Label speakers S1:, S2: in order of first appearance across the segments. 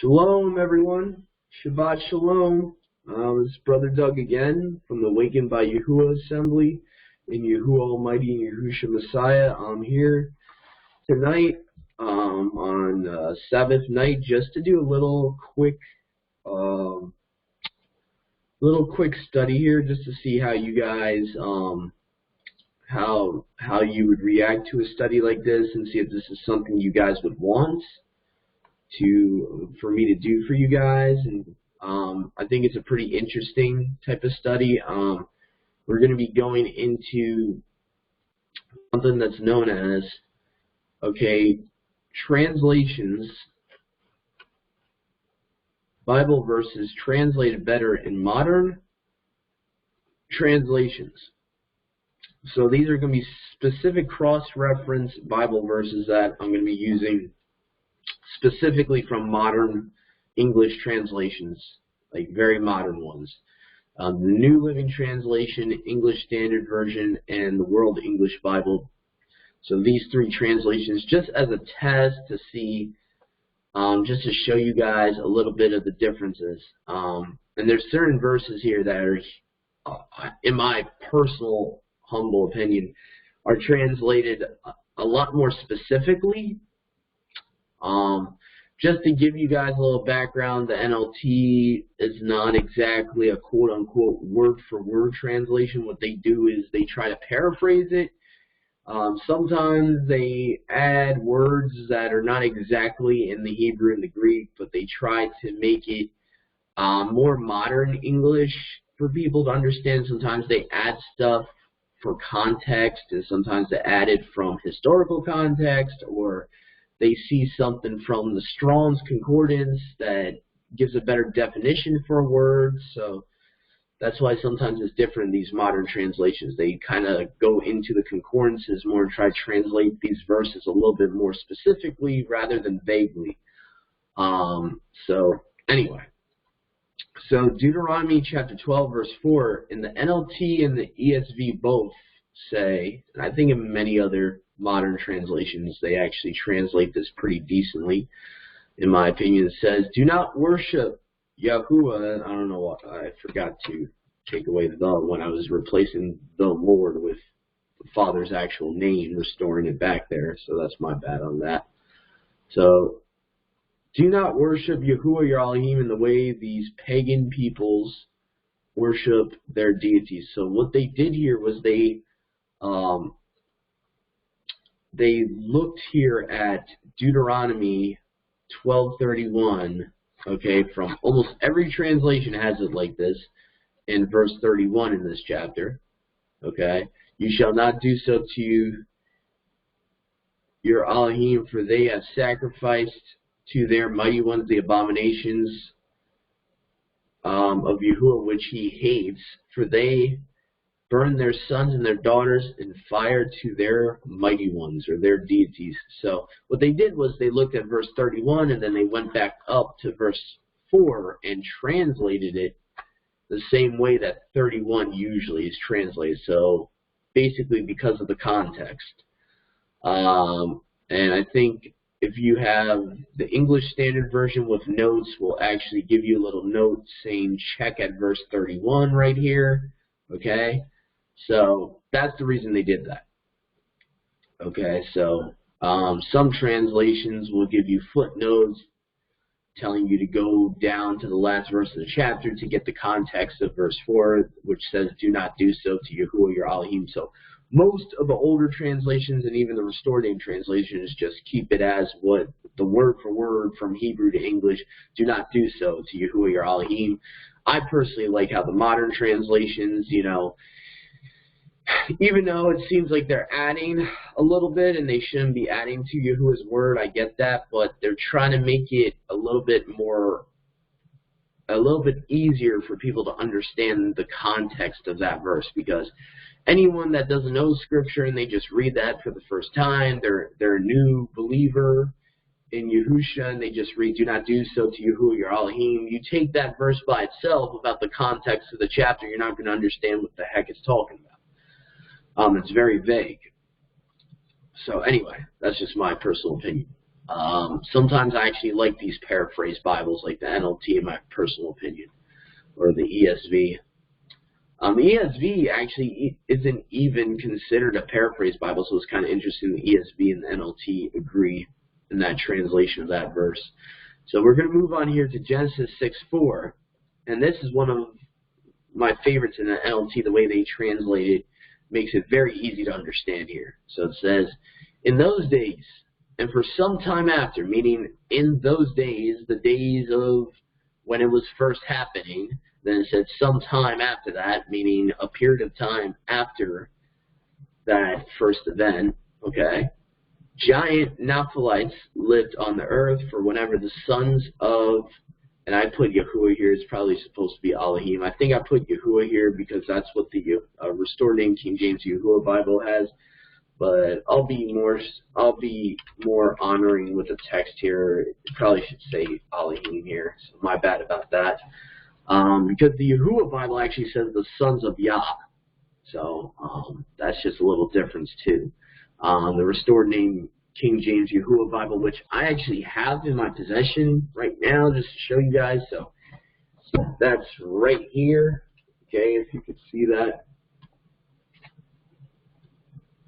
S1: Shalom, everyone. Shabbat Shalom. It's Brother Doug again from the Awakened by Yahuah Assembly in Yahuah Almighty and Yahusha Messiah. I'm here tonight on Sabbath night just to do a little quick study here, just to see how you guys how you would react to a study like this, and see if this is something you guys would want for me to do for you guys. And I think it's a pretty interesting type of study. We're going to be going into something that's known as, translations, Bible verses translated better in modern translations. So these are going to be specific cross-reference Bible verses that I'm going to be using specifically from modern English translations, like very modern ones. The New Living Translation, English Standard Version, and the World English Bible. So these three translations, just as a test to see, just to show you guys a little bit of the differences. And there's certain verses here that are, in my personal humble opinion, are translated a lot more specifically. Just to give you guys a little background, the NLT is not exactly a quote-unquote word-for-word translation. What they do is they try to paraphrase it. Sometimes they add words that are not exactly in the Hebrew and the Greek, but they try to make it more modern English for people to understand. Sometimes they add stuff for context, and sometimes they add it from historical context, or they see something from the Strong's Concordance that gives a better definition for a word. So that's why sometimes it's different in these modern translations. They kind of go into the concordances more and try to translate these verses a little bit more specifically rather than vaguely. So anyway, so Deuteronomy chapter 12 verse 4 in the NLT and the ESV both say, and I think in many other modern translations they actually translate this pretty decently, in my opinion. It says, "Do not worship Yahuah." I don't know what, I forgot to take away the when I was replacing the Lord with the Father's actual name, restoring it back there, so that's my bad on that. So, do not worship Yahuah your Alahim in the way these pagan peoples worship their deities. So what they did here was they looked here at Deuteronomy 12:31, from almost every translation has it like this, in verse 31 in this chapter, "You shall not do so to your Alahim, for they have sacrificed to their mighty ones the abominations of Yahuah which he hates, for they burn their sons and their daughters in fire to their mighty ones," or their deities. So what they did was they looked at verse 31 and then they went back up to verse 4 and translated it the same way that 31 usually is translated. So basically because of the context. And I think if you have the English Standard Version with notes, will actually give you a little note saying check at verse 31 right here. So that's the reason they did that. So some translations will give you footnotes telling you to go down to the last verse of the chapter to get the context of verse 4, which says, "Do not do so to Yahuah your Alahim." So most of the older translations and even the Restored Name translations just keep it as what the word for word from Hebrew to English, "Do not do so to Yahuah your Alahim." I personally like how the modern translations, even though it seems like they're adding a little bit and they shouldn't be adding to Yahuah's word, I get that, but they're trying to make it a little bit easier for people to understand the context of that verse, because anyone that doesn't know Scripture and they just read that for the first time, they're a new believer in Yahusha, and they just read, "Do not do so to Yahuah your Alahim." You take that verse by itself without the context of the chapter, you're not going to understand what the heck it's talking about. It's very vague. So anyway, that's just my personal opinion. Sometimes I actually like these paraphrased Bibles, like the NLT, in my personal opinion, or the ESV. The ESV actually isn't even considered a paraphrased Bible, so it's kind of interesting the ESV and the NLT agree in that translation of that verse. So we're going to move on here to Genesis 6:4, and this is one of my favorites in the NLT. The way they translate it makes it very easy to understand here. So it says, in those days, and for some time after, meaning in those days, the days of when it was first happening. Then it said some time after that, meaning a period of time after that first event, okay? Giant Naphilites lived on the earth for whenever the sons of, and I put Yahuah here, it's probably supposed to be Alahim. I think I put Yahuah here because that's what the Restored Name King James Yahuah Bible has. But I'll be more honoring with the text here. It probably should say Alahim here, so my bad about that. Because the Yahuah Bible actually says the sons of Yah. So that's just a little difference too. The Restored Name King James Yahuah Bible, which I actually have in my possession right now just to show you guys. So that's right here. Okay, if you could see that.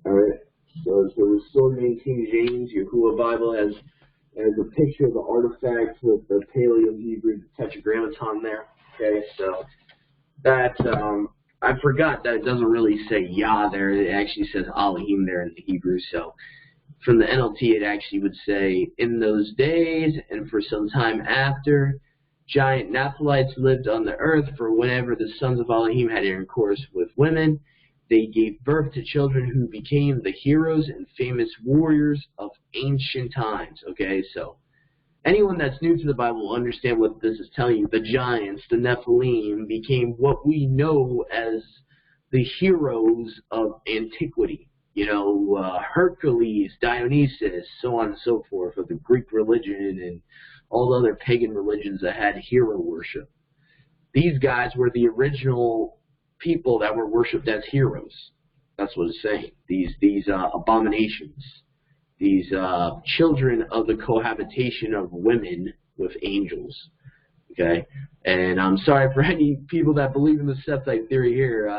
S1: Alright, so it's the Restored Name King James Yahuah Bible has a picture of the artifact with the Paleo-Hebrew Tetragrammaton there. Okay, so that, I forgot that it doesn't really say Yah there. It actually says Alahim there in the Hebrew. So from the NLT, it actually would say, in those days and for some time after, giant Naphilites lived on the earth for whenever the sons of Alahim had intercourse with women. They gave birth to children who became the heroes and famous warriors of ancient times. Okay, so anyone that's new to the Bible will understand what this is telling you. The giants, the Nephilim, became what we know as the heroes of antiquity. You know, Hercules, Dionysus, so on and so forth, of the Greek religion and all the other pagan religions that had hero worship. These guys were the original people that were worshipped as heroes. That's what it's saying. These abominations. These children of the cohabitation of women with angels. Okay? And I'm sorry for any people that believe in the Sephite theory here.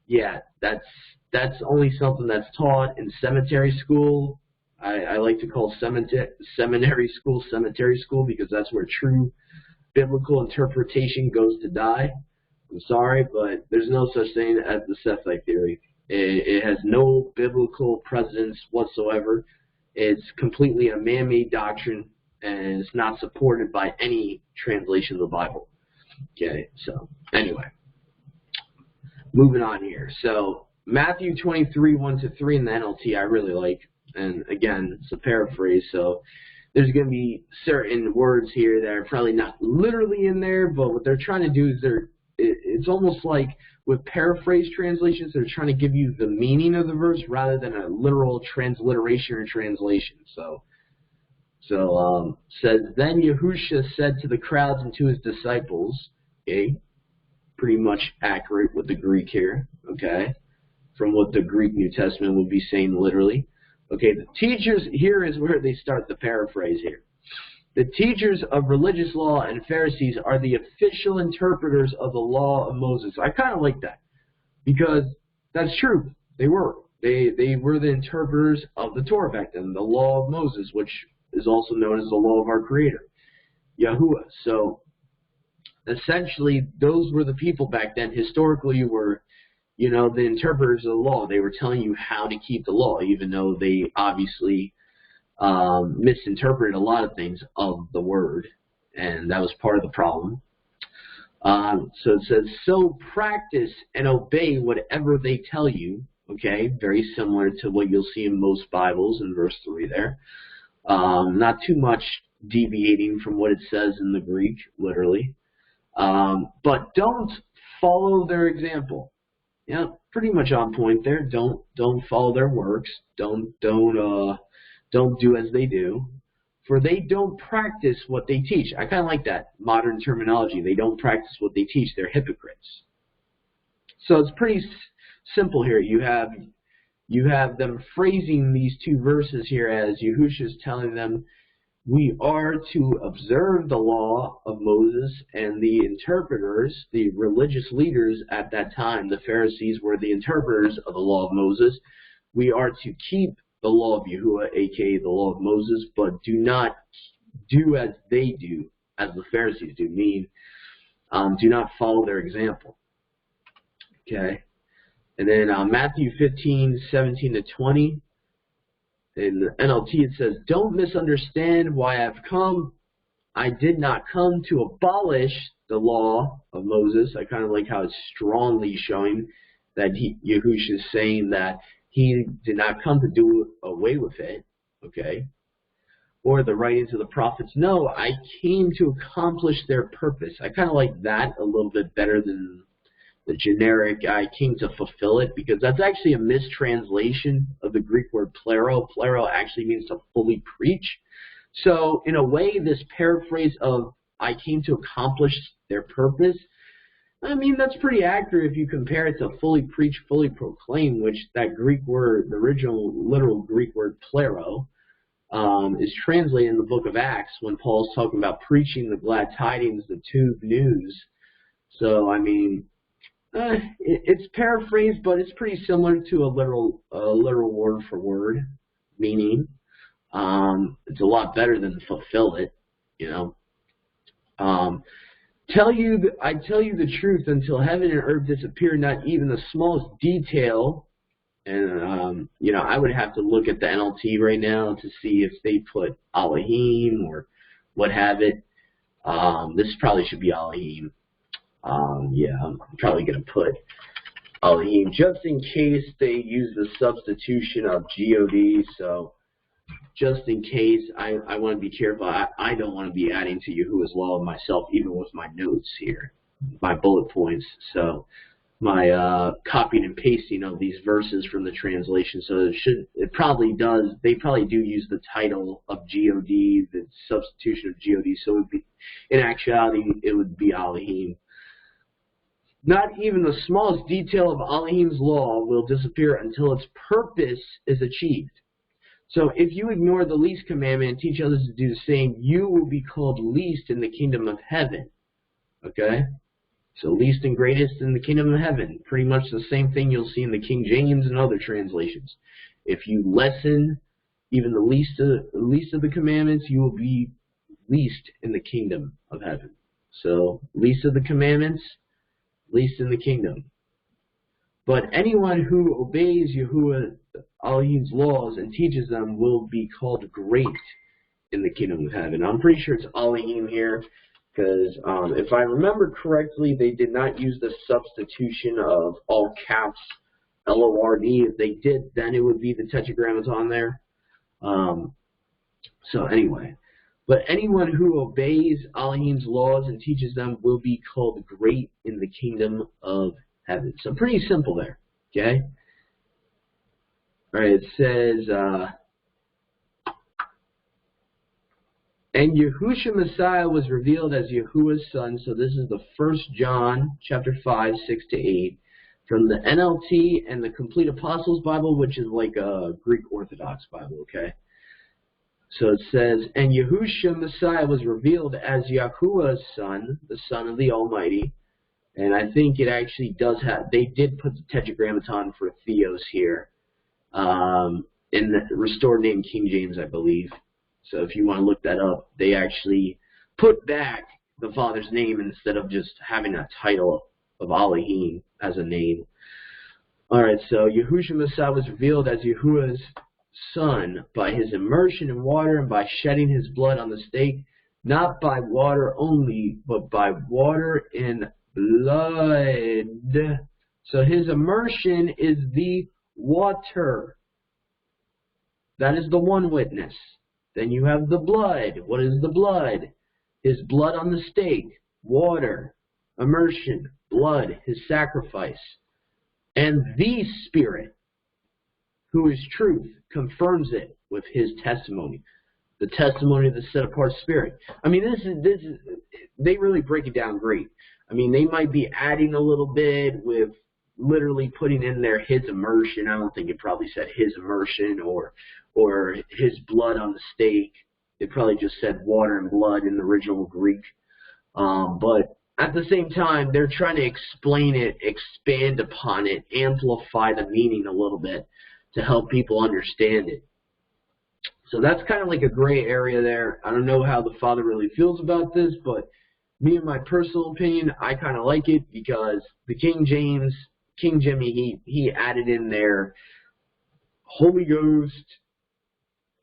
S1: Yeah, that's only something that's taught in cemetery school. I like to call seminary school cemetery school because that's where true biblical interpretation goes to die. I'm sorry, but there's no such thing as the Sephite theory. It has no biblical presence whatsoever. It's completely a man-made doctrine, and it's not supported by any translation of the Bible. Okay, so anyway, moving on here. So Matthew 23, 1-3 in the NLT I really like, and again, it's a paraphrase, so there's going to be certain words here that are probably not literally in there, but what they're trying to do is it's almost like with paraphrase translations, they're trying to give you the meaning of the verse rather than a literal transliteration or translation. So says, then Yahusha said to the crowds and to his disciples, okay, pretty much accurate with the Greek here, okay, from what the Greek New Testament would be saying literally. Okay, the teachers, here is where they start the paraphrase here. The teachers of religious law and Pharisees are the official interpreters of the law of Moses. I kind of like that because that's true. They were. They were the interpreters of the Torah back then, the law of Moses, which is also known as the law of our Creator, Yahuah. So essentially, those were the people back then. Historically, were, you know, the interpreters of the law. They were telling you how to keep the law, even though they obviously misinterpreted a lot of things of the word, and that was part of the problem. So it says, so practice and obey whatever they tell you. Okay, very similar to what you'll see in most Bibles in verse 3 there. Not too much deviating from what it says in the Greek, literally. But don't follow their example. Yeah, pretty much on point there. Don't follow their works. Don't do as they do, for they don't practice what they teach. I kind of like that modern terminology. They don't practice what they teach. They're hypocrites. So it's pretty simple here. You have you have them phrasing these two verses here as Yahusha is telling them, we are to observe the law of Moses, and the interpreters, the religious leaders at that time, the Pharisees, were the interpreters of the law of Moses. We are to keep the law of Yahuah, aka the law of Moses, but do not do as they do, as the Pharisees do, meaning do not follow their example. Okay? And then Matthew 15:17-20. In the NLT it says, don't misunderstand why I've come. I did not come to abolish the law of Moses. I kind of like how it's strongly showing that Yahusha is saying that he did not come to do away with it, okay? Or the writings of the prophets. No, I came to accomplish their purpose. I kind of like that a little bit better than the generic, I came to fulfill it, because that's actually a mistranslation of the Greek word plero. Plero actually means to fully preach. So in a way, this paraphrase of I came to accomplish their purpose, I mean, that's pretty accurate if you compare it to fully preach, fully proclaim, which that Greek word, the original literal Greek word plero, is translated in the book of Acts when Paul's talking about preaching the glad tidings, the good news. So, I mean, it's paraphrased, but it's pretty similar to a literal word for word meaning. It's a lot better than fulfill it, you know. I tell you the truth, until heaven and earth disappear, not even the smallest detail. And you know, I would have to look at the NLT right now to see if they put Alahim or what have it. This probably should be Alahim. Yeah, I'm probably going to put Alahim just in case they use the substitution of God. So just in case, I want to be careful. I don't want to be adding to Yahuah's law of myself, even with my notes here, my bullet points. So my copying and pasting of these verses from the translation. So it probably does. They probably do use the title of God, the substitution of God. So it would be, in actuality, it would be Alahim. Not even the smallest detail of Alahim's law will disappear until its purpose is achieved. So if you ignore the least commandment and teach others to do the same, you will be called least in the kingdom of heaven. Okay? So least and greatest in the kingdom of heaven. Pretty much the same thing you'll see in the King James and other translations. If you lessen even the least of the commandments, you will be least in the kingdom of heaven. So least of the commandments, least in the kingdom. But anyone who obeys Yahuah Alahim's laws and teaches them will be called great in the kingdom of heaven. I'm pretty sure it's Alahim here, because if I remember correctly, they did not use the substitution of all caps L-O-R-D. If they did, then it would be the tetragrammaton there. So anyway. But anyone who obeys Alahim's laws and teaches them will be called great in the kingdom of heaven. So pretty simple there, okay? All right, it says, and Yahusha Messiah was revealed as Yahuah's son. So this is the 1 John chapter 5, 6-8, from the NLT and the Complete Apostles Bible, which is like a Greek Orthodox Bible, okay? So it says, and Yahusha Messiah was revealed as Yahuah's son, the Son of the Almighty. And I think it actually does have, they did put the tetragrammaton for Theos here. In the Restored Name King James, I believe. So if you want to look that up, they actually put back the Father's name instead of just having a title of Alahim as a name. Alright, so Yahusha Messiah was revealed as Yahuah's son by his immersion in water and by shedding his blood on the stake, not by water only, but by water and blood. So his immersion is the water. That is the one witness. Then you have the blood. What is the blood? His blood on the stake, water, immersion, blood, his sacrifice. And the Spirit, who is truth, confirms it with his testimony. The testimony of the set-apart Spirit. I mean, this is they really break it down great. I mean, they might be adding a little bit with literally putting in there his immersion. I don't think it probably said his immersion or his blood on the stake. It probably just said water and blood in the original Greek. But at the same time, they're trying to explain it, expand upon it, amplify the meaning a little bit to help people understand it. So that's kind of like a gray area there. I don't know how the Father really feels about this, but me, in my personal opinion, I kind of like it because the King Jimmy, he added in there Holy Ghost,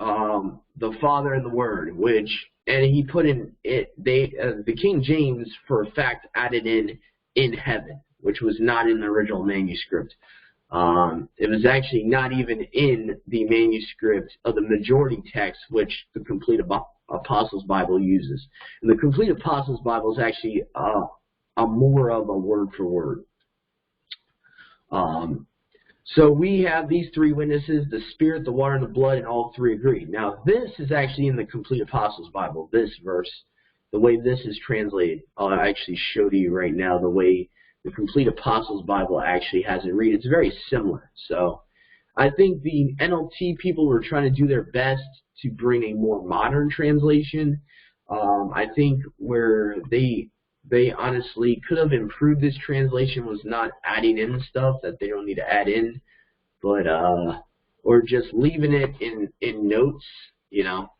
S1: the Father and the Word, and he put in it. The King James, for a fact, added in heaven, which was not in the original manuscript. It was actually not even in the manuscript of the majority text, which the Complete Apostles Bible uses. And the Complete Apostles Bible is actually a more of a word for word. So we have these three witnesses, the Spirit, the water, and the blood, and all three agree. Now this is actually in the Complete Apostles Bible, this verse, the way this is translated. I'll actually show to you right now the way the Complete Apostles Bible actually has it read. It's very similar. So I think the NLT people were trying to do their best to bring a more modern translation. I think where they honestly could have improved this translation was not adding in stuff that they don't need to add in, but or just leaving it in notes, you know.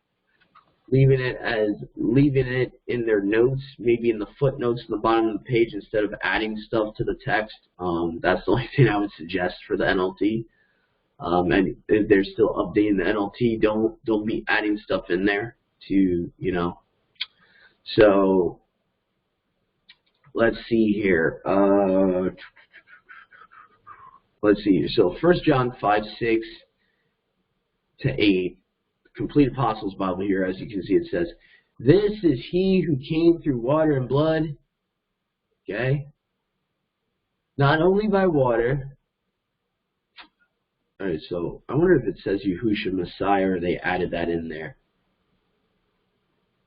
S1: Leaving it in their notes, maybe in the footnotes in the bottom of the page instead of adding stuff to the text. That's the only thing I would suggest for the NLT. And if they're still updating the NLT, don't be adding stuff in there to, you know. So let's see here. Let's see. So 1 John 5:6 to 8. Complete Apostles Bible here, as you can see, it says, "This is he who came through water and blood," okay? "Not only by water." All right, so I wonder if it says Yahusha Messiah or they added that in there.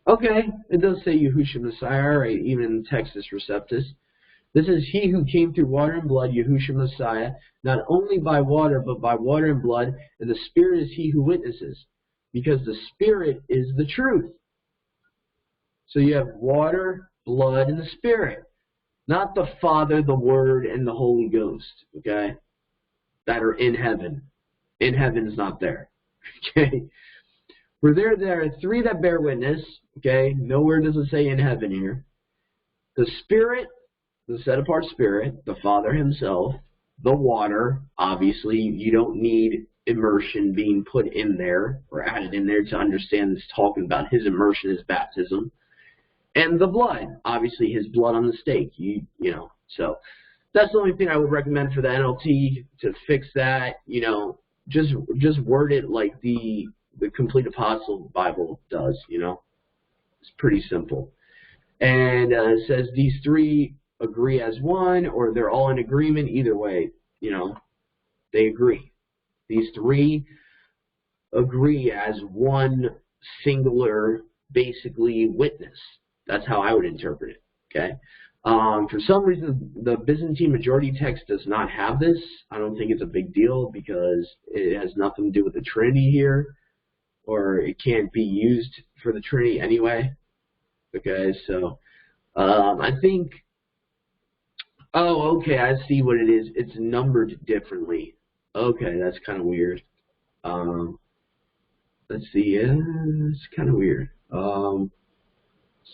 S1: Okay, it does say Yahusha Messiah, right? Even in Textus Receptus. "This is he who came through water and blood, Yahusha Messiah, not only by water, but by water and blood, and the Spirit is he who witnesses. Because the Spirit is the truth." So you have water, blood, and the Spirit. Not the Father, the Word, and the Holy Ghost, okay? That are in heaven. In heaven's not there, okay? For there are three that bear witness, okay? Nowhere does it say in heaven here. The Spirit, the set-apart Spirit, the Father himself, the water, obviously, you don't need immersion being put in there or added in there to understand this talking about his immersion, his baptism, and the blood, obviously his blood on the stake, you know. So that's the only thing I would recommend for the NLT to fix that. You know, just word it like the Complete Apostle Bible does. You know, it's pretty simple. And it says these three agree as one, or they're all in agreement. Either way, you know, they agree. These three agree as one singular, basically, witness. That's how I would interpret it, okay? For some reason, the Byzantine majority text does not have this. I don't think it's a big deal because it has nothing to do with the Trinity here, or it can't be used for the Trinity anyway, okay? So I think, oh, okay, I see what it is. It's numbered differently. Okay, that's kind of weird. Let's see, it's kind of weird.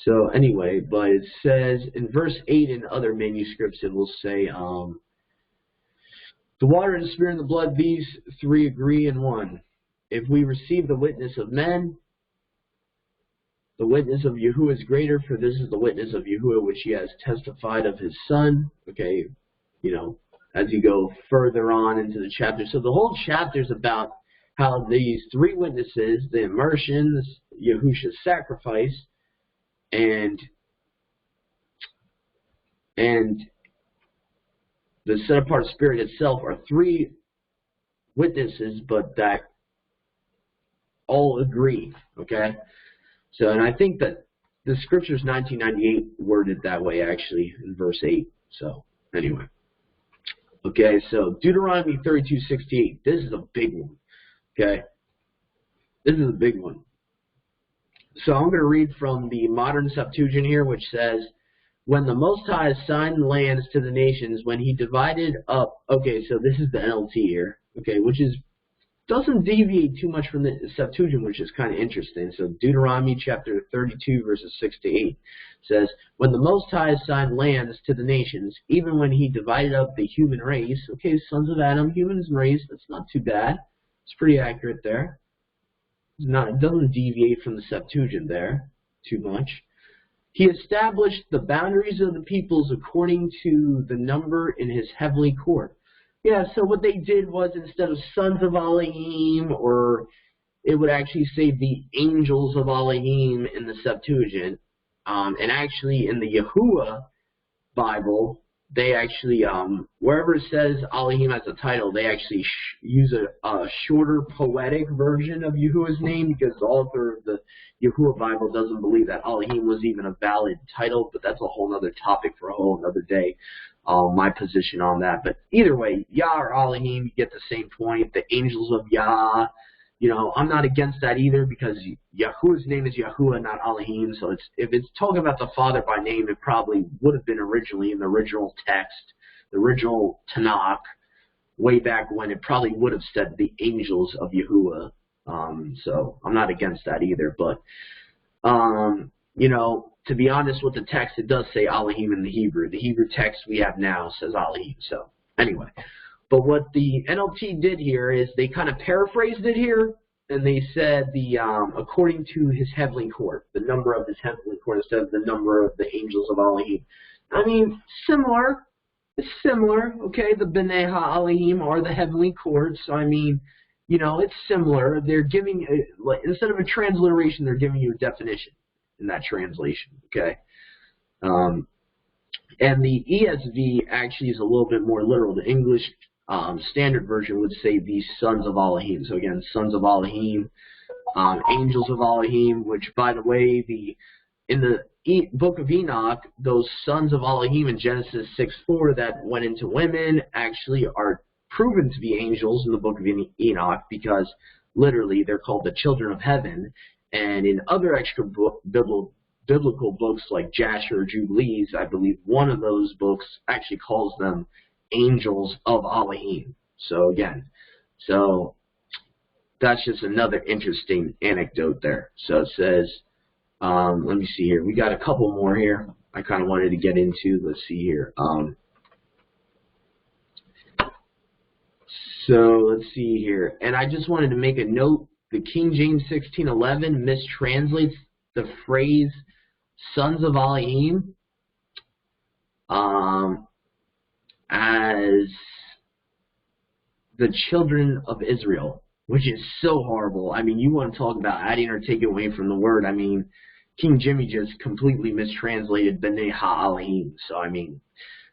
S1: So anyway, but it says in verse 8 in other manuscripts, it will say, the water, the Spirit, and the blood, these three agree in one. If we receive the witness of men, the witness of Yahuah is greater, for this is the witness of Yahuah which he has testified of his Son. Okay, you know, as you go further on into the chapter. So the whole chapter is about how these three witnesses, the immersion, Yahusha's sacrifice, and the set-apart Spirit itself are three witnesses, but that all agree, okay? So, and I think that the Scripture's 1998 worded that way, actually, in verse 8. So, anyway. Okay, so Deuteronomy 32:68. This is a big one. Okay, this is a big one. So I'm going to read from the modern Septuagint here, which says, when the Most High assigned lands to the nations, when he divided up, okay, so this is the NLT here, okay, which doesn't deviate too much from the Septuagint, which is kind of interesting. So Deuteronomy chapter 32, verses 6 to 8 says, when the Most High assigned lands to the nations, even when he divided up the human race, okay, sons of Adam, humans race, that's not too bad. It's pretty accurate there. It doesn't deviate from the Septuagint there too much. He established the boundaries of the peoples according to the number in his heavenly court. Yeah, so what they did was, instead of sons of Alahim, or it would actually say the angels of Alahim in the Septuagint, and actually in the Yahuah Bible, they actually, wherever it says Alahim as a title, they actually use a shorter poetic version of Yahuwah's name, because the author of the Yahuah Bible doesn't believe that Alahim was even a valid title, but that's a whole other topic for a whole other day, my position on that. But either way, Yah or Alahim, you get the same point. The angels of Yah, you know, I'm not against that either, because Yahuwah's name is Yahuah, not Alahim. So if it's talking about the Father by name, it probably would have been originally in the original text, the original Tanakh, way back when. It probably would have said the angels of Yahuwah. So I'm not against that either. But, you know, to be honest with the text, it does say Alahim in the Hebrew. The Hebrew text we have now says Alahim. So anyway. But what the NLT did here is they kind of paraphrased it here, and they said according to his heavenly court, the number of his heavenly court, instead of the number of the angels of Alahim. I mean, similar. It's similar, okay? The B'nai HaAlahim are the heavenly courts. So, I mean, you know, it's similar. They're giving, like, instead of a transliteration, they're giving you a definition in that translation, okay? And the ESV actually is a little bit more literal. The English Standard Version would say the sons of Alahim. So again, sons of Alahim, angels of Alahim, which, by the way, in the book of Enoch, those sons of Alahim in Genesis 6:4 that went into women actually are proven to be angels in the book of Enoch, because literally they're called the children of heaven. And in other extra biblical books like Jasher or Jubilees, I believe one of those books actually calls them angels of Alahim. So again, so that's just another interesting anecdote there. So it says, let me see here. We got a couple more here I kind of wanted to get into. Let's see here. So let's see here. And I just wanted to make a note. The King James 1611 mistranslates the phrase sons of Alahim as the children of Israel, which is so horrible. I mean, you want to talk about adding or taking away from the word. I mean, King Jimmy just completely mistranslated B'nai HaAlahim. So, I mean,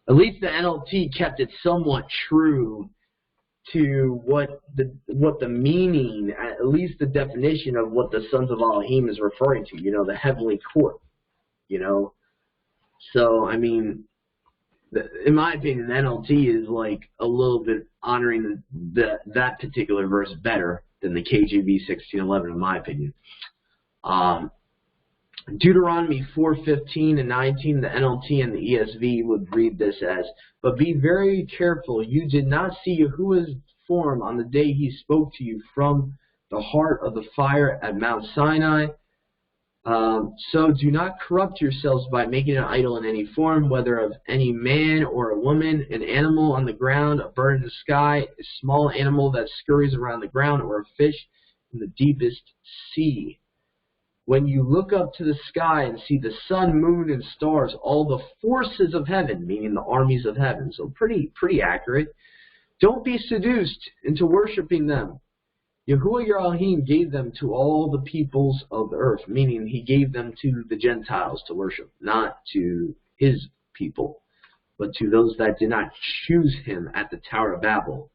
S1: at least the NLT kept it somewhat true to what the meaning, at least the definition of what the sons of Alahim is referring to, you know, the heavenly court, you know. So, I mean, in my opinion, the NLT is like a little bit honoring that particular verse better than the KJV 1611, in my opinion. Deuteronomy 4:15 and 19, the NLT and the ESV would read this as, but be very careful, you did not see Yahuwah's form on the day he spoke to you from the heart of the fire at Mount Sinai. So do not corrupt yourselves by making an idol in any form, whether of any man or a woman, an animal on the ground, a bird in the sky, a small animal that scurries around the ground, or a fish in the deepest sea. When you look up to the sky and see the sun, moon, and stars, all the forces of heaven, meaning the armies of heaven, so pretty accurate, don't be seduced into worshiping them. Yahuwah your Alahim gave them to all the peoples of the earth, meaning he gave them to the Gentiles to worship, not to his people, but to those that did not choose him at the Tower of Babel.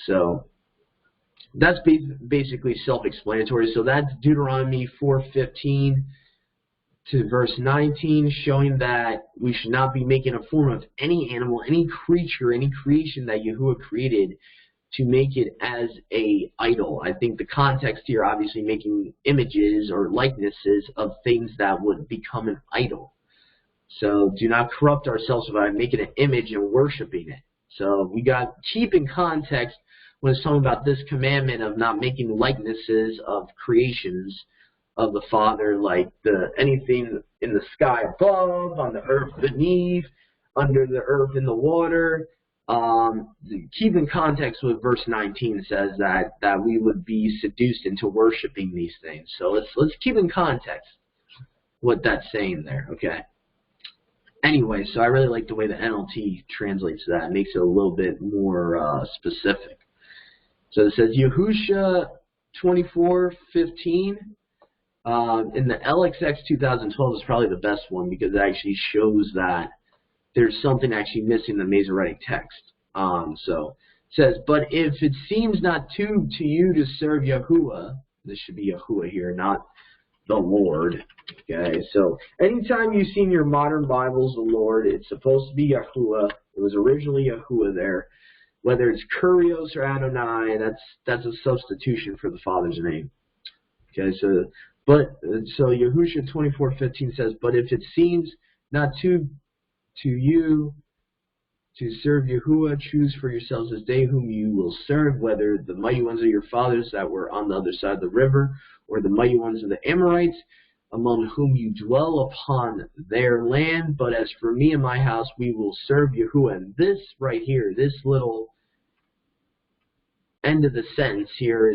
S1: So that's basically self-explanatory. So that's Deuteronomy 4:15. to verse 19, showing that we should not be making a form of any animal, any creature, any creation that Yahuah created to make it as a idol. I think the context here, obviously, making images or likenesses of things that would become an idol. So do not corrupt ourselves by making an image and worshiping it. So we got keep in context when it's talking about this commandment of not making likenesses of creations of the Father, like anything in the sky above, on the earth beneath, under the earth in the water. Keep in context what verse 19 says, that we would be seduced into worshiping these things. So let's keep in context what that's saying there, okay? Anyway, so I really like the way the NLT translates that. It makes it a little bit more specific. So it says Yahusha 24:15. In the LXX 2012 is probably the best one because it actually shows that there's something actually missing in the Masoretic text. So it says, but if it seems not to you to serve Yahuah, this should be Yahuah here, not the Lord. Okay, so anytime you see in your modern Bibles the Lord, it's supposed to be Yahuah. It was originally Yahuah there. Whether it's Kurios or Adonai, that's a substitution for the Father's name. Okay, so Yahusha 24:15 says, but if it seems not to you to serve Yahuah, choose for yourselves this day whom you will serve, whether the mighty ones of your fathers that were on the other side of the river, or the mighty ones of the Amorites, among whom you dwell upon their land. But as for me and my house, we will serve Yahuah. And this right here, this little end of the sentence here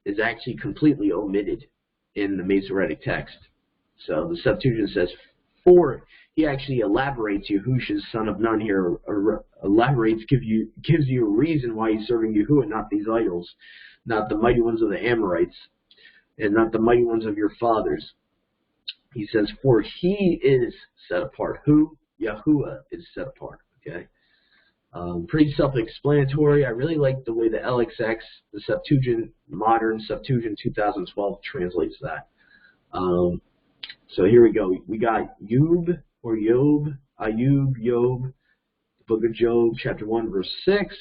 S1: is actually completely omitted in the Masoretic text. So the Septuagint says, for he actually elaborates, Yahusha's son of Nun here elaborates, gives you a reason why he's serving Yahuah, not these idols, not the mighty ones of the Amorites, and not the mighty ones of your fathers. He says, for he is set apart. Who? Yahuah is set apart. Okay? Pretty self-explanatory. I really like the way the LXX, the Septuagint, modern Septuagint 2012 translates that. So here we go. We got Ayub, Yob, the book of Job, chapter 1, verse 6.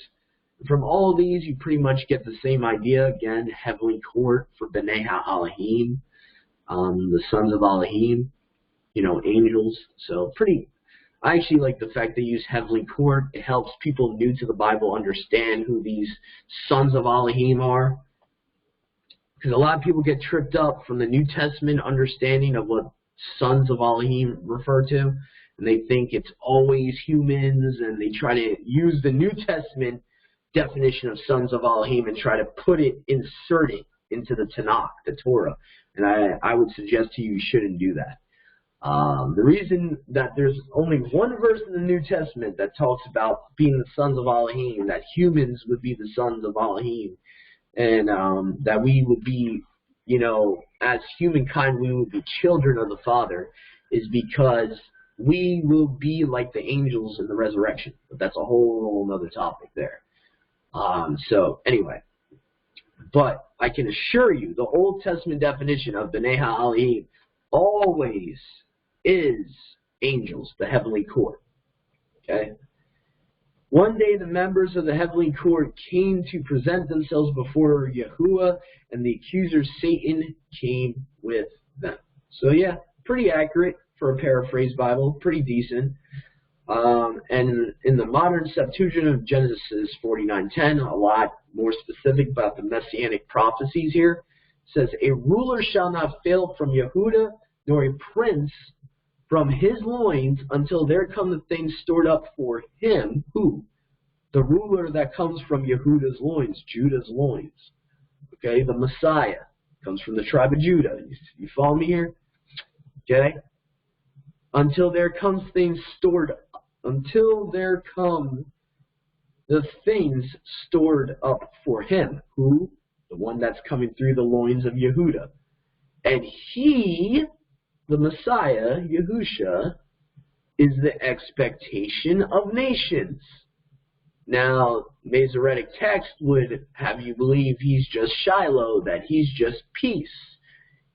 S1: From all of these, you pretty much get the same idea. Again, heavenly court for Bnei Alahim, the sons of Alahim, angels. So I actually like the fact they use heavenly court. It helps people new to the Bible understand who these sons of Alahim are. Because a lot of people get tripped up from the New Testament understanding of what sons of Alahim refer to. And they think it's always humans, and they try to use the New Testament definition of sons of Alahim and try to insert it into the Tanakh, the Torah. And I would suggest to you shouldn't do that. The reason that there's only one verse in the New Testament that talks about being the sons of Alahim, that humans would be the sons of Alahim, and that we would be, as humankind, we would be children of the Father, is because we will be like the angels in the resurrection. But that's a whole other topic there. So anyway, but I can assure you the Old Testament definition of Bnei Alahim always is angels, the heavenly court. Okay? One day the members of the heavenly court came to present themselves before Yahuah, and the accuser Satan came with them. So yeah, pretty accurate for a paraphrased Bible, pretty decent. And in the modern Septuagint of Genesis 49:10, a lot more specific about the messianic prophecies here, says, a ruler shall not fail from Yehudah, nor a prince from his loins, until there come the things stored up for him. Who? The ruler that comes from Yehudah's loins, Judah's loins. Okay, the Messiah comes from the tribe of Judah. You follow me here? Okay? Until there comes things stored, until there come the things stored up for him. Who? The one that's coming through the loins of Yahudah. And he, the Messiah, Yahusha, is the expectation of nations. Now, Masoretic text would have you believe he's just Shiloh, that he's just peace.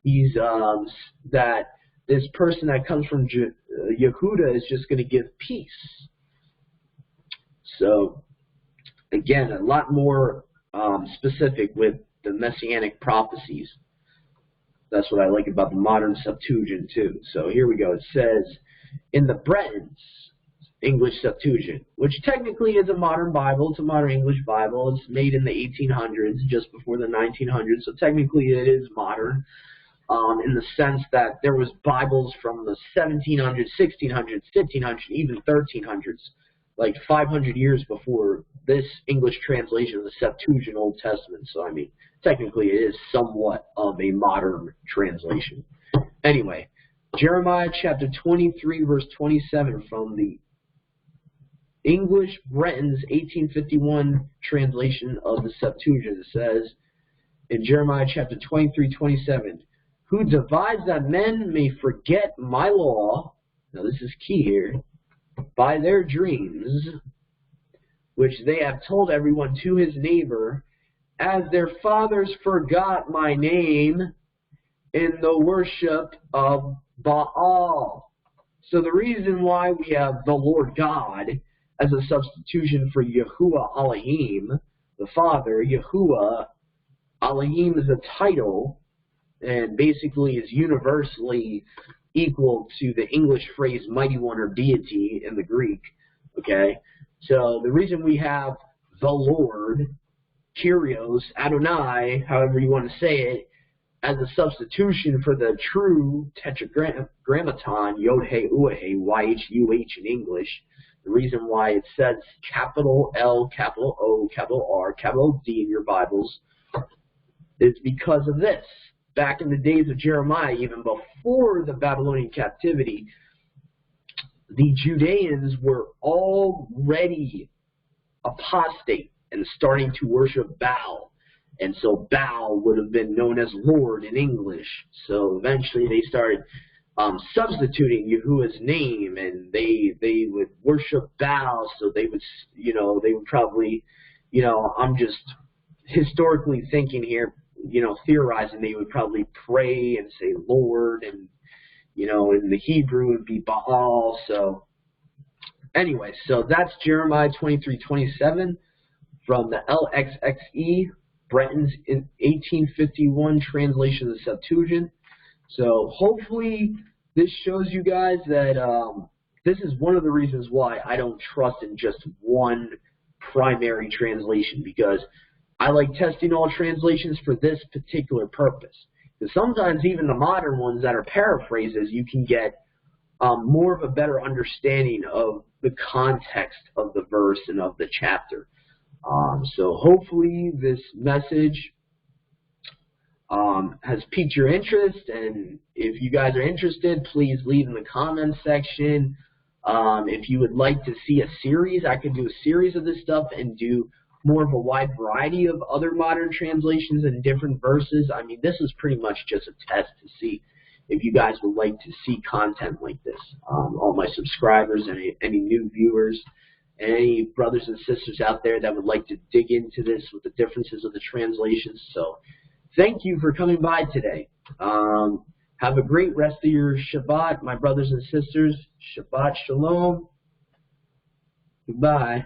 S1: He's that this person that comes from Yahudah is just going to give peace. So, again, a lot more specific with the messianic prophecies. That's what I like about the modern Septuagint, too. So here we go. It says, in the Bretons, English Septuagint, which technically is a modern Bible. It's a modern English Bible. It's made in the 1800s, just before the 1900s. So technically it is modern in the sense that there was Bibles from the 1700s, 1600s, 1500s, even 1300s, like 500 years before this English translation of the Septuagint Old Testament. So, I mean, technically it is somewhat of a modern translation. Anyway, Jeremiah chapter 23, verse 27 from the English Bretons 1851 translation of the Septuagint. It says in Jeremiah chapter 23, 27, who divides that men may forget my law, now this is key here, by their dreams, which they have told everyone to his neighbor, as their fathers forgot my name in the worship of Baal. So the reason why we have the Lord God as a substitution for Yahuah Alahim, the Father, Yahuah Alahim is a title and basically is universally equal to the English phrase mighty one or deity in the Greek. Okay? So the reason we have the Lord, Kyrios, Adonai, however you want to say it, as a substitution for the true tetragrammaton, Yod-He-Uah-He, Y-H-U-H in English, the reason why it says capital L, capital O, capital R, capital D in your Bibles is because of this. Back in the days of Jeremiah, even before the Babylonian captivity, the Judeans were already apostate and starting to worship Baal. And so Baal would have been known as Lord in English. So eventually they started substituting Yahuwah's name, and they would worship Baal. So they would, they would probably, I'm just historically thinking here, theorizing they would probably pray and say Lord, and, in the Hebrew it would be Baal. So anyway, so that's Jeremiah 23:27 from the LXXE, Bretons in 1851 translation of the Septuagint. So hopefully this shows you guys that this is one of the reasons why I don't trust in just one primary translation, because I like testing all translations for this particular purpose. Because sometimes even the modern ones that are paraphrases, you can get more of a better understanding of the context of the verse and of the chapter. So hopefully this message has piqued your interest, and if you guys are interested, please leave in the comments section. If you would like to see a series, I could do a series of this stuff and do more of a wide variety of other modern translations and different verses. I mean, this is pretty much just a test to see if you guys would like to see content like this. All my subscribers and any new viewers, and any brothers and sisters out there that would like to dig into this with the differences of the translations. So thank you for coming by today. Have a great rest of your Shabbat, my brothers and sisters. Shabbat Shalom. Goodbye.